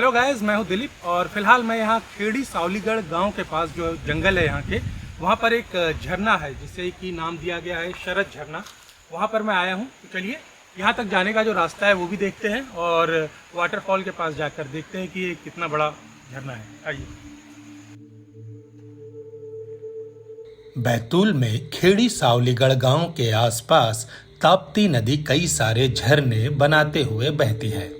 Hello guys, मैं हूं दिलीप और फिलहाल मैं यहाँ खेड़ी सावलीगढ़ गांव के पास जो जंगल है यहाँ के, वहाँ पर एक झरना है जिसे कि नाम दिया गया है शरद झरना। वहाँ पर मैं आया हूँ, तो चलिए यहाँ तक जाने का जो रास्ता है वो भी देखते हैं और वाटरफॉल के पास जाकर देखते हैं कि ये कितना बड़ा झरना है। आइए। बैतूल में खेड़ी सावलीगढ़ गांव के आसपास ताप्ती नदी कई सारे झरने बनाते हुए बहती है।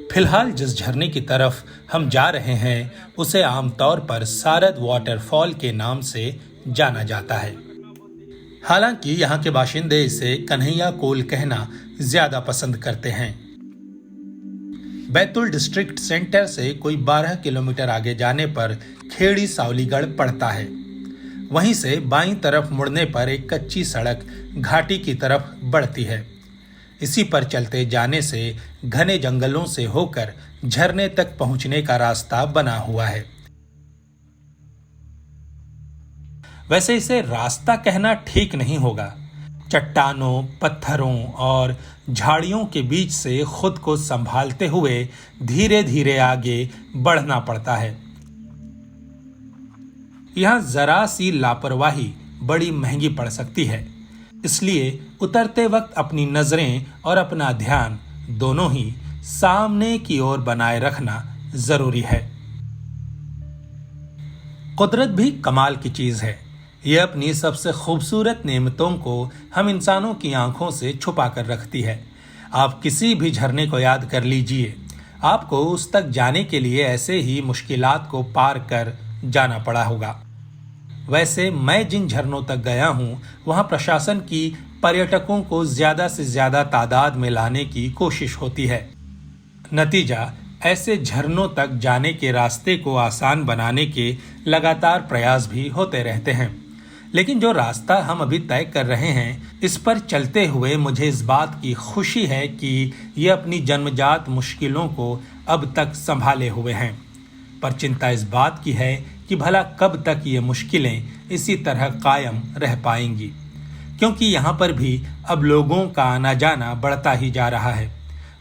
फिलहाल जिस झरने की तरफ हम जा रहे हैं उसे आमतौर पर सारद वाटरफॉल के नाम से जाना जाता है। हालांकि यहाँ के बाशिंदे इसे कन्हैया कोल कहना ज्यादा पसंद करते हैं। बैतूल डिस्ट्रिक्ट सेंटर से कोई 12 किलोमीटर आगे जाने पर खेड़ी सावलीगढ़ पड़ता है। वहीं से बाईं तरफ मुड़ने पर एक कच्ची सड़क घाटी की तरफ बढ़ती है। इसी पर चलते जाने से घने जंगलों से होकर झरने तक पहुंचने का रास्ता बना हुआ है। वैसे इसे रास्ता कहना ठीक नहीं होगा। चट्टानों, पत्थरों और झाड़ियों के बीच से खुद को संभालते हुए धीरे धीरे आगे बढ़ना पड़ता है। यहां जरा सी लापरवाही बड़ी महंगी पड़ सकती है, इसलिए उतरते वक्त अपनी नजरें और अपना ध्यान दोनों ही सामने की ओर बनाए रखना जरूरी है। कुदरत भी कमाल की चीज है। यह अपनी सबसे खूबसूरत नेमतों को हम इंसानों की आंखों से छुपा कर रखती है। आप किसी भी झरने को याद कर लीजिए, आपको उस तक जाने के लिए ऐसे ही मुश्किलात को पार कर जाना पड़ा होगा। वैसे मैं जिन झरनों तक गया हूं, वहां प्रशासन की पर्यटकों को ज्यादा से ज्यादा तादाद में लाने की कोशिश होती है। नतीजा ऐसे झरनों तक जाने के रास्ते को आसान बनाने के लगातार प्रयास भी होते रहते हैं। लेकिन जो रास्ता हम अभी तय कर रहे हैं, इस पर चलते हुए मुझे इस बात की खुशी है कि ये अपनी जन्मजात मुश्किलों को अब तक संभाले हुए हैं। पर चिंता इस बात की है कि भला कब तक ये मुश्किलें इसी तरह कायम रह पाएंगी, क्योंकि यहाँ पर भी अब लोगों का आना जाना बढ़ता ही जा रहा है।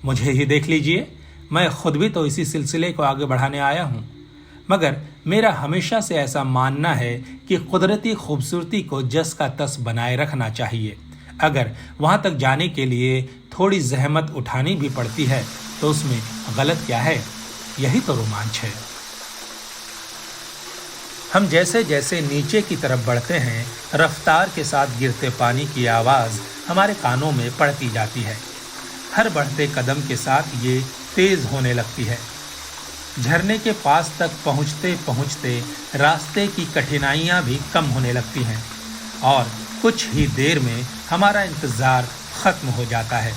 मुझे ही देख लीजिए, मैं खुद भी तो इसी सिलसिले को आगे बढ़ाने आया हूँ। मगर मेरा हमेशा से ऐसा मानना है कि कुदरती खूबसूरती को जस का तस बनाए रखना चाहिए। अगर वहाँ तक जाने के लिए थोड़ी जहमत उठानी भी पड़ती है तो उसमें गलत क्या है? यही तो रोमांच है। हम जैसे जैसे नीचे की तरफ बढ़ते हैं, रफ्तार के साथ गिरते पानी की आवाज़ हमारे कानों में पड़ती जाती है। हर बढ़ते कदम के साथ ये तेज होने लगती है। झरने के पास तक पहुँचते पहुँचते रास्ते की कठिनाइयाँ भी कम होने लगती हैं और कुछ ही देर में हमारा इंतज़ार ख़त्म हो जाता है।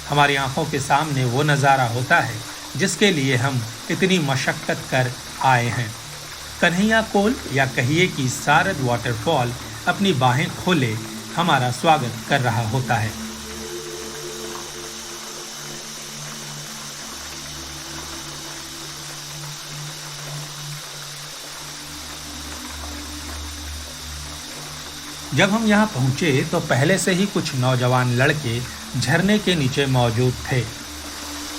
हमारी आंखों के सामने वो नज़ारा होता है जिसके लिए हम इतनी मशक्क़त कर आए हैं। कन्हैया कोल या कहिए कि सारद वाटरफॉल अपनी बाहें खोले हमारा स्वागत कर रहा होता है। जब हम यहाँ पहुँचे तो पहले से ही कुछ नौजवान लड़के झरने के नीचे मौजूद थे।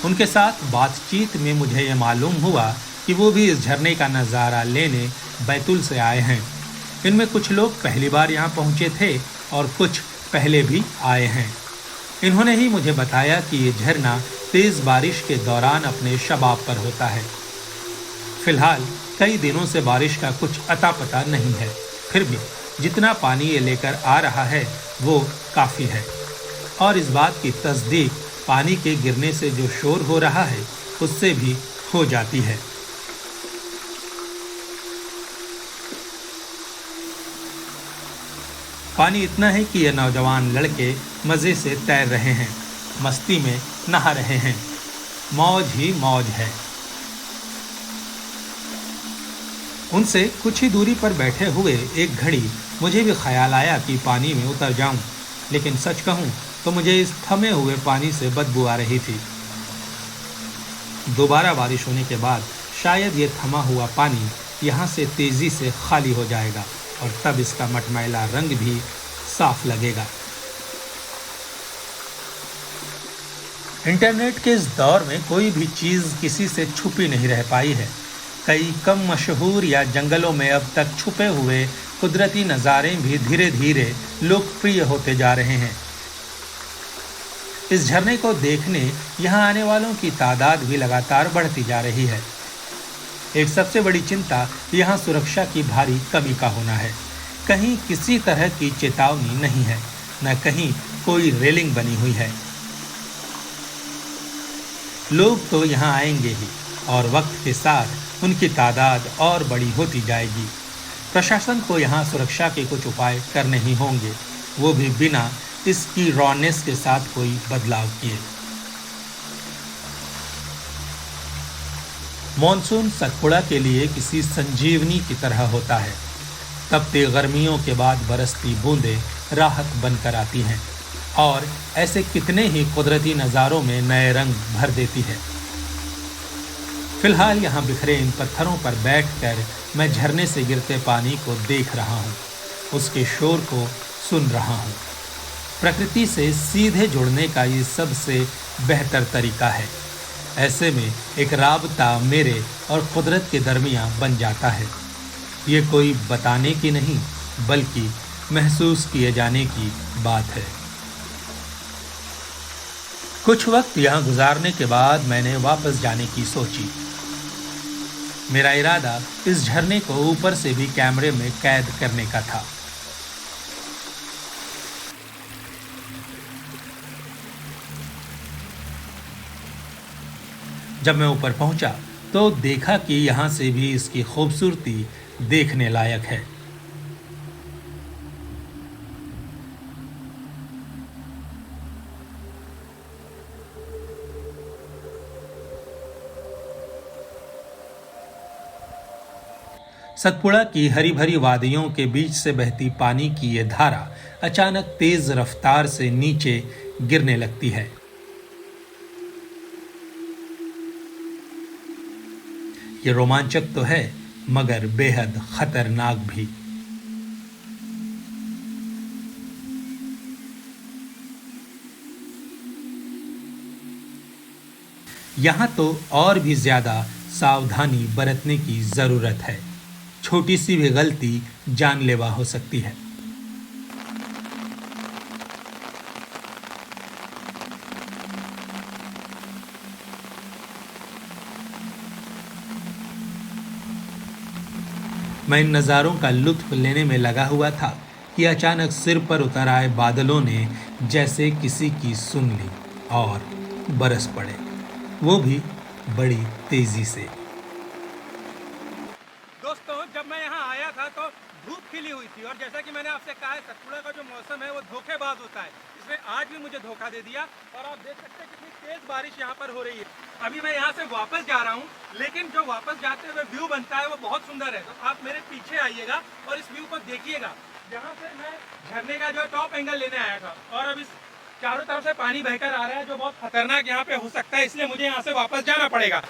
उनके साथ बातचीत में मुझे ये मालूम हुआ कि वो भी इस झरने का नज़ारा लेने बैतूल से आए हैं। इनमें कुछ लोग पहली बार यहाँ पहुँचे थे और कुछ पहले भी आए हैं। इन्होंने ही मुझे बताया कि ये झरना तेज़ बारिश के दौरान अपने शबाब पर होता है। फिलहाल कई दिनों से बारिश का कुछ अता पता नहीं है, फिर भी जितना पानी ये लेकर आ रहा है वो काफ़ी है। और इस बात की तस्दीक पानी के गिरने से जो शोर हो रहा है उससे भी हो जाती है। पानी इतना है कि ये नौजवान लड़के मज़े से तैर रहे हैं, मस्ती में नहा रहे हैं। मौज ही मौज है। उनसे कुछ ही दूरी पर बैठे हुए एक घड़ी मुझे भी ख्याल आया कि पानी में उतर जाऊं, लेकिन सच कहूं तो मुझे इस थमे हुए पानी से बदबू आ रही थी। दोबारा बारिश होने के बाद शायद ये थमा हुआ पानी यहाँ से तेज़ी से खाली हो जाएगा और तब इसका मटमैला रंग भी साफ लगेगा। इंटरनेट के इस दौर में कोई भी चीज़ किसी से छुपी नहीं रह पाई है। कई कम मशहूर या जंगलों में अब तक छुपे हुए कुदरती नज़ारे भी धीरे धीरे लोकप्रिय होते जा रहे हैं। इस झरने को देखने यहाँ आने वालों की तादाद भी लगातार बढ़ती जा रही है। एक सबसे बड़ी चिंता यहाँ सुरक्षा की भारी कमी का होना है। कहीं किसी तरह की चेतावनी नहीं है, न कहीं कोई रेलिंग बनी हुई है। लोग तो यहाँ आएंगे ही और वक्त के साथ उनकी तादाद और बड़ी होती जाएगी। प्रशासन को यहाँ सुरक्षा के कुछ उपाय करने ही होंगे, वो भी बिना इसकी रॉनेस के साथ कोई बदलाव किए। मॉनसून सतपुड़ा के लिए किसी संजीवनी की तरह होता है। तपती गर्मियों के बाद बरसती बूंदें राहत बनकर आती हैं और ऐसे कितने ही कुदरती नज़ारों में नए रंग भर देती है। फिलहाल यहाँ बिखरे इन पत्थरों पर बैठकर मैं झरने से गिरते पानी को देख रहा हूँ, उसके शोर को सुन रहा हूँ। प्रकृति से सीधे जुड़ने का ये सबसे बेहतर तरीका है। ऐसे में एक राबता मेरे और कुदरत के दरमियान बन जाता है। ये कोई बताने की नहीं, बल्कि महसूस किए जाने की बात है। कुछ वक्त यहाँ गुजारने के बाद मैंने वापस जाने की सोची। मेरा इरादा इस झरने को ऊपर से भी कैमरे में कैद करने का था। जब मैं ऊपर पहुंचा तो देखा कि यहाँ से भी इसकी खूबसूरती देखने लायक है। सतपुड़ा की हरी भरी वादियों के बीच से बहती पानी की ये धारा अचानक तेज रफ्तार से नीचे गिरने लगती है। ये रोमांचक तो है, मगर बेहद खतरनाक भी। यहाँ तो और भी ज्यादा सावधानी बरतने की जरूरत है। छोटी सी भी गलती जानलेवा हो सकती है। मैं इन नज़ारों का लुत्फ लेने में लगा हुआ था कि अचानक सिर पर उतर आए बादलों ने जैसे किसी की सुन ली और बरस पड़े, वो भी बड़ी तेजी से। दोस्तों, जब मैं यहाँ आया था तो धूप खिली हुई थी और जैसा कि मैंने आपसे कहा है, सतपुड़ा का जो मौसम है वो धोखेबाज होता है। इसने आज भी मुझे धोखा दे दिया और आप देख सकते हैं कितनी तेज बारिश यहाँ पर हो रही है। अभी मैं यहाँ से वापस जा रहा हूँ, लेकिन जो वापस जाते हुए व्यू बनता है वो बहुत सुंदर है। तो आप मेरे पीछे आइएगा और इस व्यू को देखिएगा। यहाँ से मैं झरने का जो टॉप एंगल लेने आया था और अब इस चारों तरफ से पानी बहकर आ रहा है, जो बहुत खतरनाक यहाँ पे हो सकता है, इसलिए मुझे यहाँ से वापस जाना पड़ेगा।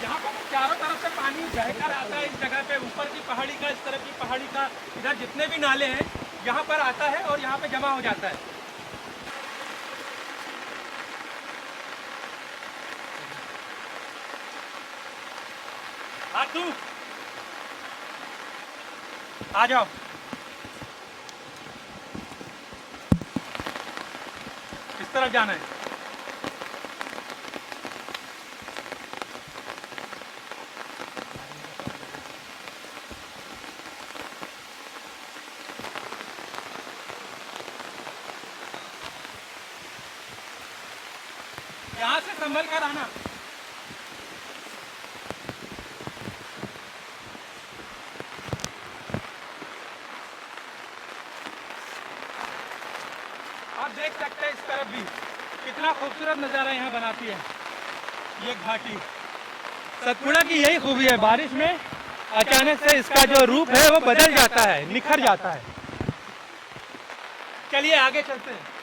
यहाँ पर चारों तरफ से पानी बहकर आता है। इस जगह पे ऊपर की पहाड़ी का, इस तरफ की पहाड़ी का, इधर जितने भी नाले हैं यहाँ पर आता है और यहाँ पे जमा हो जाता है। हाँ, तू आ जाओ। किस तरफ जाना है? यहाँ से संभल कर आना। आप देख सकते हैं इस तरफ भी कितना खूबसूरत नज़ारा यहाँ बनाती है ये घाटी। सतपुड़ा की यही खूबी है, बारिश में अचानक से इसका जो रूप है वो बदल जाता है, निखर जाता है। चलिए आगे चलते हैं।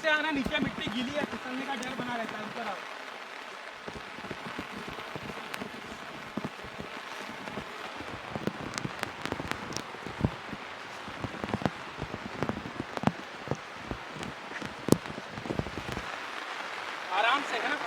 से आना, नीचे मिट्टी गीली है, फिसलने का डर बना रहता है। ऊपर आओ। आराम से है ना।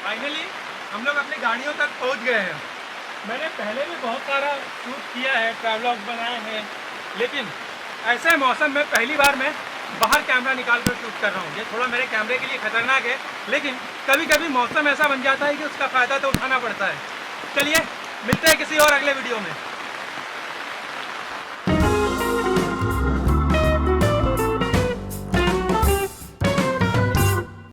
फाइनली हम लोग अपनी गाड़ियों तक पहुंच गए हैं। मैंने पहले भी बहुत सारा शूट किया है, ट्रैवलॉग बनाए हैं, लेकिन ऐसे मौसम में पहली बार मैं बाहर कैमरा निकाल कर शूट कर रहा हूँ। ये थोड़ा मेरे कैमरे के लिए खतरनाक है, लेकिन कभी कभी मौसम ऐसा बन जाता है कि उसका फ़ायदा तो उठाना पड़ता है। चलिए मिलते हैं किसी और अगले वीडियो में।